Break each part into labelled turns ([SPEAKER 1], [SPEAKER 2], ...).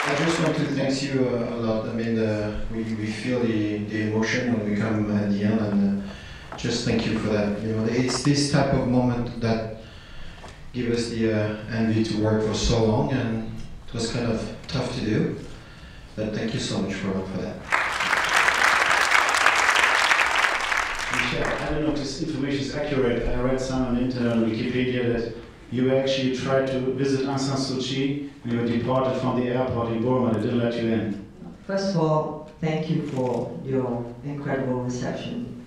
[SPEAKER 1] I just want to thank you a lot. I mean, we feel the emotion when we come at the end, and just thank you for that. You know, it's this type of moment that give us the envy to work for so long, and it was kind of tough to do. But thank you so much for that.
[SPEAKER 2] Michel, I don't know if this information is accurate. I read some on the internet on Wikipedia that you actually tried to visit Aung San Suu Kyi and you were deported from the airport in Burma. They didn't let you in.
[SPEAKER 3] First of all, thank you for your incredible reception.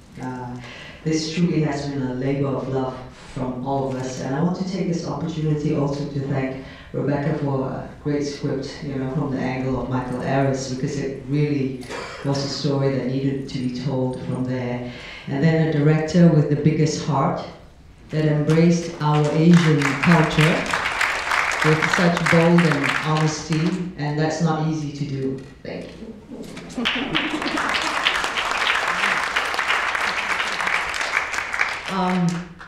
[SPEAKER 3] This truly has been a labor of love from all of us, and I want to take this opportunity also to thank Rebecca for a great script, you know, from the angle of Michael Aris, because it really was a story that needed to be told from there. And then a director with the biggest heart that embraced our Asian culture with such bold and honesty, and that's not easy to do. Thank you.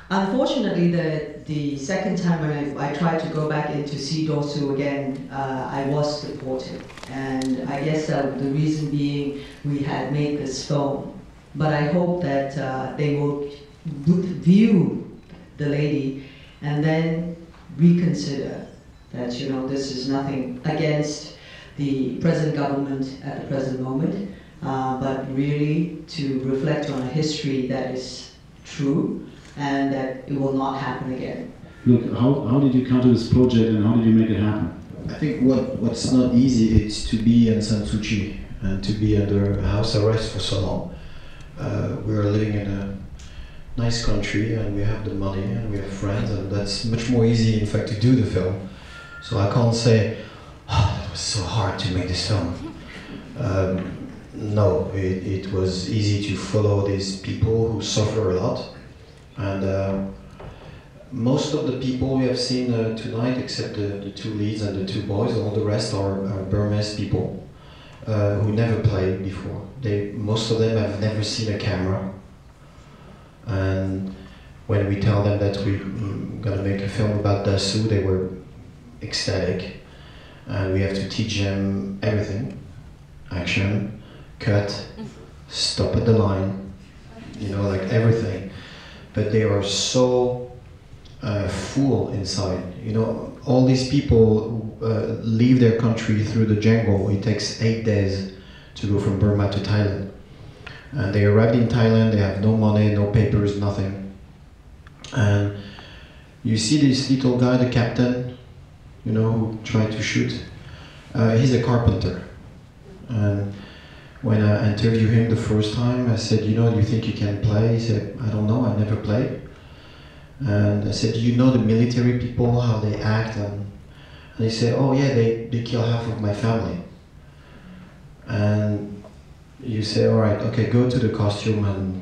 [SPEAKER 3] Unfortunately, the second time when I tried to go back into Sidosu again, I was deported. And I guess the reason being we had made this film. But I hope that they will view the lady and then reconsider that, you know, this is nothing against the present government at the present moment, but really to reflect on a history that is true and that it will not happen again.
[SPEAKER 2] Look, how did you come to this project and how did you make it happen?
[SPEAKER 1] I think what's not easy is to be in Aung San Suu Kyi and to be under house arrest for so long. We are living in a nice country and we have the money and we have friends, and that's much more easy in fact to do the film. So I can't say, oh, it was so hard to make this film. No, it was easy to follow these people who suffer a lot. And most of the people we have seen tonight, except the two leads and the two boys, all the rest are Burmese people who never played before. Most of them have never seen a camera. And when we tell them that we're gonna make a film about Dasu, they were ecstatic. And we have to teach them everything. Action, cut, stop at the line, you know, like everything. But they are so full inside. You know, all these people leave their country through the jungle. It takes 8 days to go from Burma to Thailand. And they arrived in Thailand, they have no money, no papers, nothing. And you see this little guy, the captain, you know, who tried to shoot. He's a carpenter. And when I interviewed him the first time, I said, you know, do you think you can play? He said, I don't know, I never played. And I said, you know the military people, how they act? And he said, oh yeah, they kill half of my family. And you say, all right, okay, go to the costume and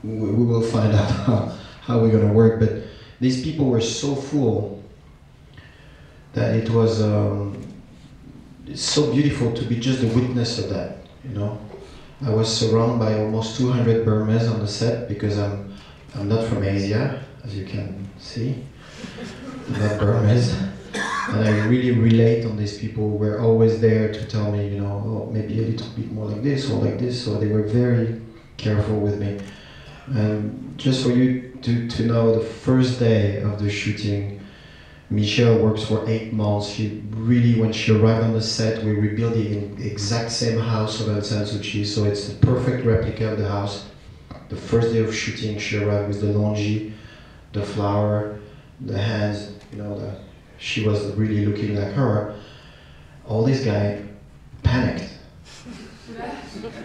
[SPEAKER 1] we will find out how we're gonna work. But these people were so full that it was it's so beautiful to be just a witness of that, you know. I was surrounded by almost 200 Burmese on the set because I'm not from Asia, as you can see. I'm not Burmese. And I really relate on these people who were always there to tell me, you know, oh, maybe a little bit more like this or like this. So they were very careful with me. And just for you to know, the first day of the shooting, Michelle works for 8 months. She really, when she arrived on the set, we rebuilt the exact same house of Aung San Suu Kyi, so it's the perfect replica of the house. The first day of shooting, she arrived with the longi, the flower, the hands, you know, she was really looking like her. All these guys panicked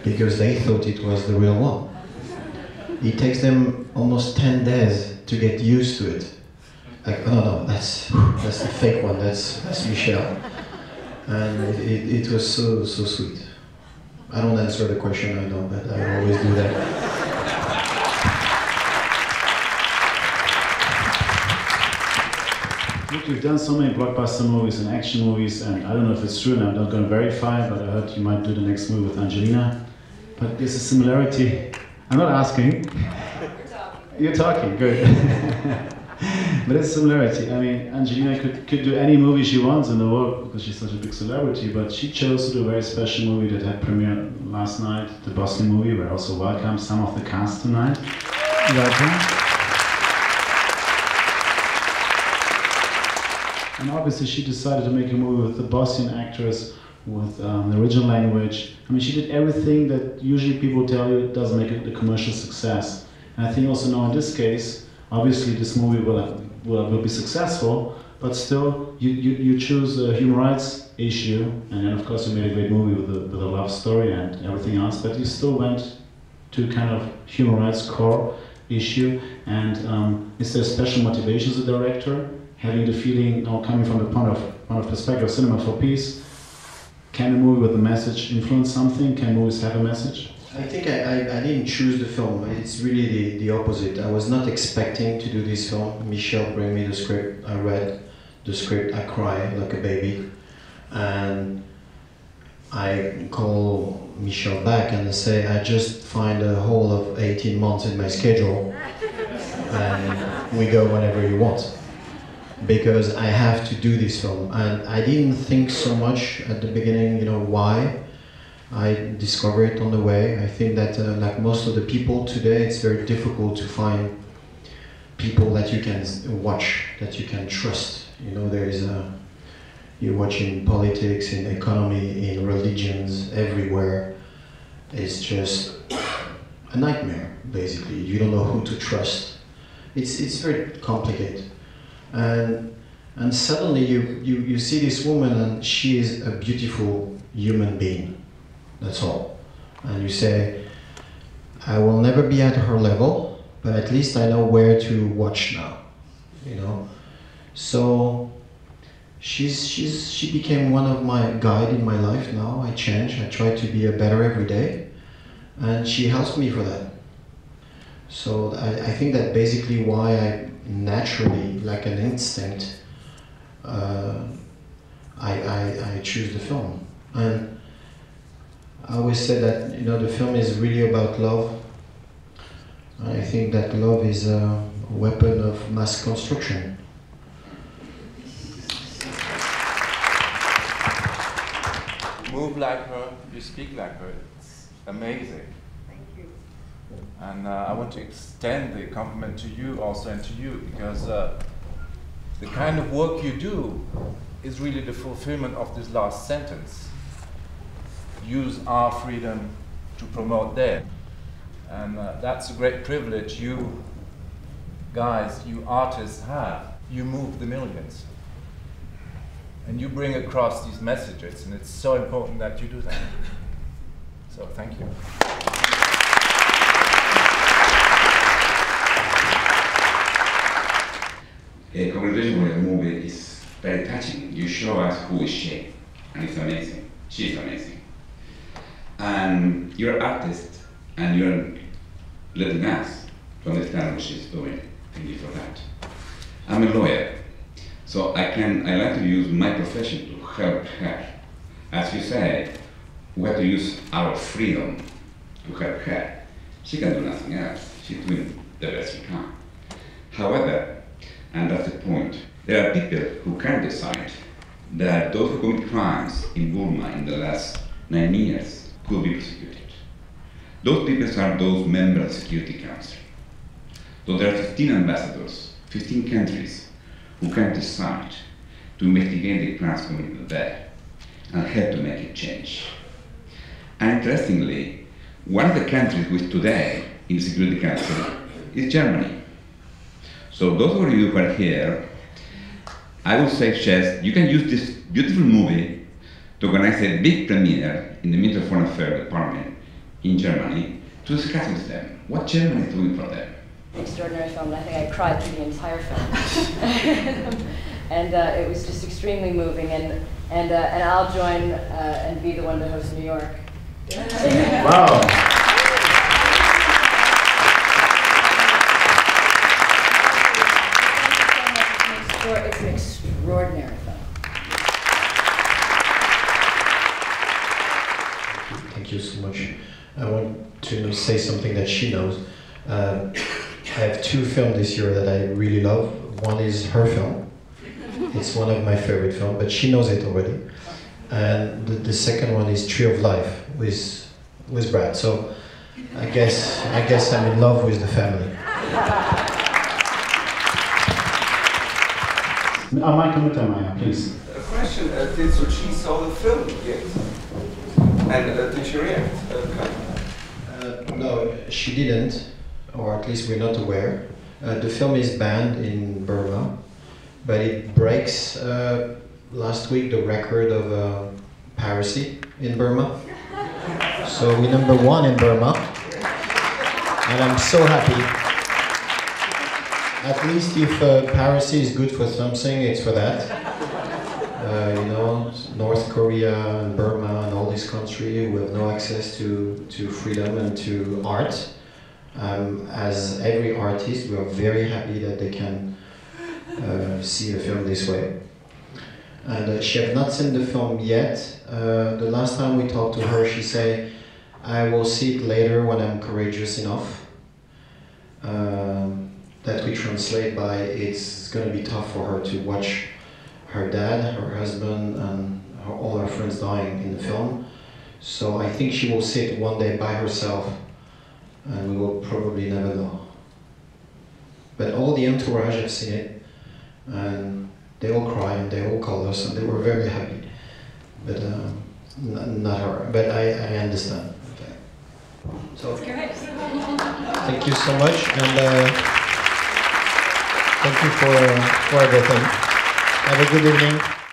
[SPEAKER 1] because they thought it was the real one. It takes them almost 10 days to get used to it. Like, oh no, that's the fake one, that's Michelle. And it was so sweet. I don't answer the question, I know, but I always do that.
[SPEAKER 2] Look, you've done so many blockbuster movies and action movies, and I don't know if it's true, and I'm not going to verify, but I heard you might do the next movie with Angelina. But there's a similarity. I'm not asking. You're talking, good. But it's a similarity. I mean, Angelina could do any movie she wants in the world because she's such a big celebrity, but she chose to do a very special movie that had premiered last night, the Besson movie. We also welcome some of the cast tonight. Welcome. And obviously she decided to make a movie with the Bosnian actress, with the original language. I mean, she did everything that usually people tell you doesn't make it a commercial success. And I think also now in this case, obviously this movie will be successful, but still you choose a human rights issue, and then of course you made a great movie with a love story and everything else, but you still went to kind of human rights core issue. And is there special motivation as a director, having the feeling, coming from the point of perspective of cinema for peace? Can a movie with a message influence something? Can movies have a message?
[SPEAKER 1] I think I didn't choose the film. It's really the opposite. I was not expecting to do this film. Michel brought me the script. I read the script. I cried like a baby. And I call Michel back and I say, I just find a whole of 18 months in my schedule. And we go whenever you want. Because I have to do this film. And I didn't think so much at the beginning, why. I discovered it on the way. I think that like most of the people today, it's very difficult to find people that you can watch, that you can trust. You're watching politics, in economy, in religions, everywhere. It's just a nightmare, basically. You don't know who to trust. It's very complicated. And suddenly you see this woman and she is a beautiful human being. That's all. And you say, I will never be at her level, but at least I know where to watch now. So she became one of my guide in my life now. I change. I try to be a better every day, and she helps me for that. So I think that basically why I naturally, like an instinct, I choose the film. And I always say that the film is really about love. I think that love is a weapon of mass construction.
[SPEAKER 4] You move like her, you speak like her. It's amazing.
[SPEAKER 5] Thank you.
[SPEAKER 4] And I want to extend the compliment to you also and to you, because the kind of work you do is really the fulfillment of this last sentence. Use our freedom to promote theirs. And that's a great privilege you guys, you artists have. You move the millions. And you bring across these messages, and it's so important that you do that. So thank you.
[SPEAKER 6] Congratulations on the movie. It's very touching. You show us who is she, and it's amazing. She's amazing. And you're an artist, and you're letting us to understand what she's doing. Thank you for that. I'm a lawyer, so I like to use my profession to help her. As you say, we have to use our freedom to help her. She can do nothing else. She's doing the best she can. However, and that's the point, there are people who can decide that those who commit crimes in Burma in the last 9 years could be prosecuted. Those people are those members of the Security Council. So there are 15 ambassadors, 15 countries who can decide to investigate the crimes committed there and help to make a change. And interestingly, one of the countries which today in the Security Council is Germany. So those of you who are here, I would suggest you can use this beautiful movie to organize a big premiere in the Ministry of Foreign Affairs Department in Germany to discuss with them what Germany is doing for them.
[SPEAKER 5] Extraordinary film, and I think I cried through the entire film. And it was just extremely moving, and I'll join and be the one to host New York.
[SPEAKER 2] Wow.
[SPEAKER 5] It's an extraordinary film.
[SPEAKER 1] Thank you so much. I want to say something that she knows. I have 2 films this year that I really love. One is her film. It's one of my favorite films, but she knows it already. And the second one is Tree of Life with Brad. So I guess I'm in love with the family.
[SPEAKER 2] Michael Mittermeier, please.
[SPEAKER 7] A question, did Sochi saw the film yet? And did she react?
[SPEAKER 1] No, she didn't, or at least we're not aware. The film is banned in Burma, but it breaks last week the record of piracy in Burma. So we're #1 in Burma, and I'm so happy. At least if piracy is good for something, it's for that. You know, North Korea and Burma and all these countries who have no access to freedom and to art. As every artist, we are very happy that they can see a film this way. And she has not seen the film yet. The last time we talked to her, she said, I will see it later when I'm courageous enough. That we translate by, it's going to be tough for her to watch her dad, her husband, and all her friends dying in the film. So I think she will sit one day by herself, and we will probably never know. But all the entourage have seen it, and they all cry and they all call us, and they were very happy. But not her. But I understand. Okay. So thank you so much, and thank you for everything. Have a good evening.